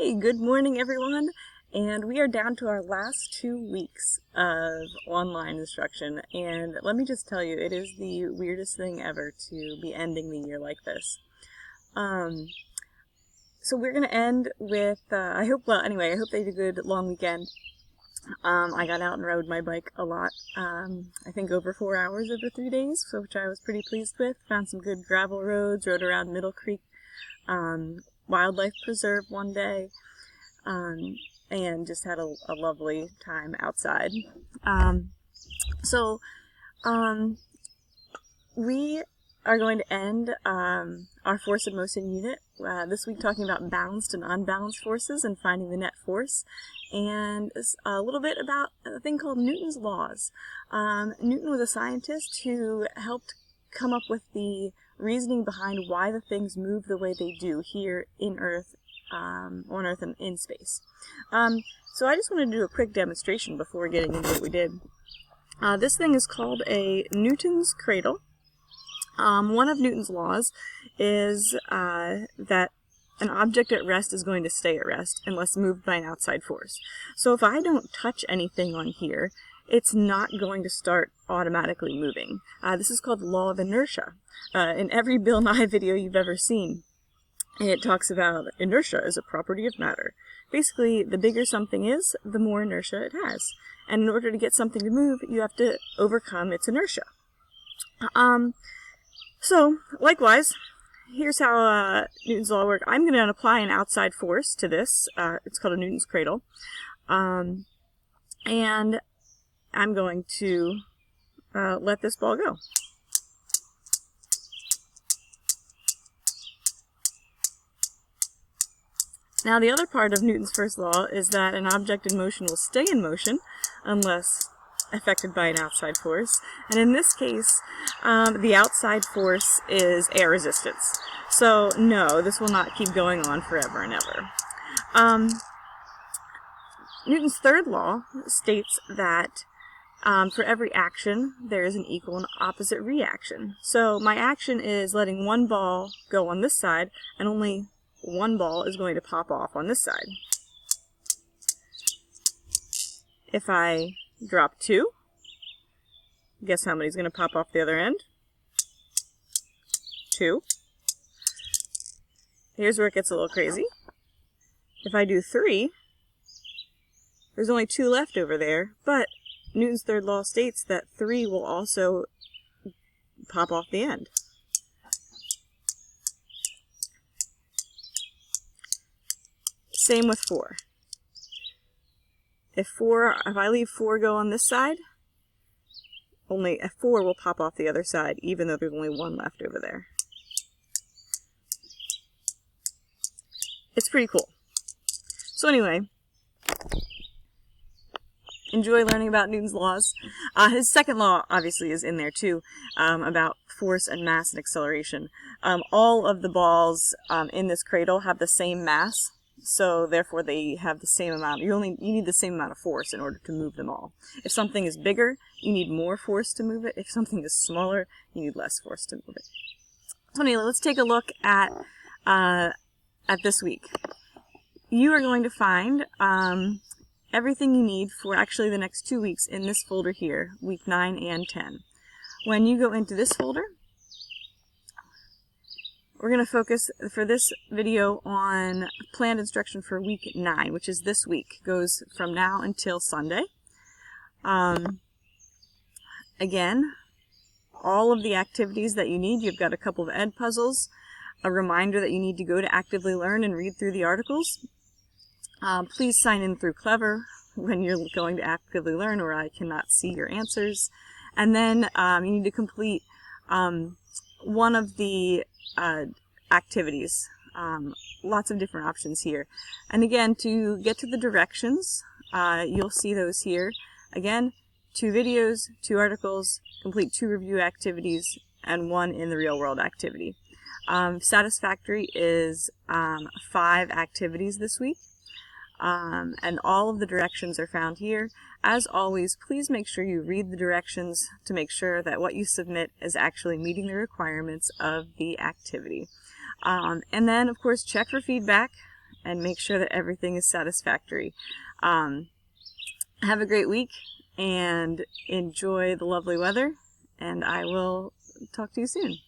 Hey, good morning everyone, and we are down to our last 2 weeks of online instruction, and let me just tell you, it is the weirdest thing ever to be ending the year like this. So we're going to end with, I hope they had a good long weekend. I got out and rode my bike a lot, I think over 4 hours over 3 days, so which I was pretty pleased with. Found some good gravel roads, rode around Middle Creek Wildlife Preserve one day, and just had a lovely time outside. We are going to end our force and motion unit this week talking about balanced and unbalanced forces and finding the net force, and a little bit about a thing called Newton's laws. Newton was a scientist who helped come up with the reasoning behind why the things move the way they do here in Earth, on Earth and in space. So I just wanted to do a quick demonstration before getting into what we did. This thing is called a Newton's cradle. One of Newton's laws is that an object at rest is going to stay at rest unless moved by an outside force. So if I don't touch anything on here, it's not going to start automatically moving. This is called the law of inertia. In every Bill Nye video you've ever seen, it talks about inertia as a property of matter. Basically, the bigger something is, the more inertia it has. And in order to get something to move, you have to overcome its inertia. So, likewise, here's how Newton's law works. I'm going to apply an outside force to this. It's called a Newton's cradle. And I'm going to let this ball go. Now, the other part of Newton's first law is that an object in motion will stay in motion unless affected by an outside force. And in this case, the outside force is air resistance. So, no, this will not keep going on forever and ever. Newton's third law states that for every action, there is an equal and opposite reaction. So my action is letting one ball go on this side, and only one ball is going to pop off on this side. If I drop 2, guess how many is going to pop off the other end? 2. Here's where it gets a little crazy. If I do 3, there's only 2 left over there, but Newton's third law states that 3 will also pop off the end. Same with 4. If I leave 4 go on this side, only a 4 will pop off the other side, even though there's only 1 left over there. It's pretty cool. So anyway, enjoy learning about Newton's laws. His second law, obviously, is in there too, about force and mass and acceleration. All of the balls in this cradle have the same mass, so therefore they have the same amount. You need the same amount of force in order to move them all. If something is bigger, you need more force to move it. If something is smaller, you need less force to move it. So anyway, let's take a look at this week. You are going to find everything you need for actually the next 2 weeks in this folder here, week 9 and 10. When you go into this folder, we're going to focus for this video on planned instruction for week 9, which is this week. It goes from now until Sunday. Again, all of the activities that you need. You've got a couple of ed puzzles, a reminder that you need to go to Actively Learn and read through the articles. Please sign in through Clever when you're going to Actively Learn, or I cannot see your answers. And then you need to complete one of the activities. Lots of different options here. And again, to get to the directions, you'll see those here. Again, 2 videos, 2 articles, complete 2 review activities, and 1 in the real world activity. Satisfactory is 5 activities this week. And all of the directions are found here. As always, please make sure you read the directions to make sure that what you submit is actually meeting the requirements of the activity. And then, of course, check for feedback and make sure that everything is satisfactory. Have a great week and enjoy the lovely weather, and I will talk to you soon.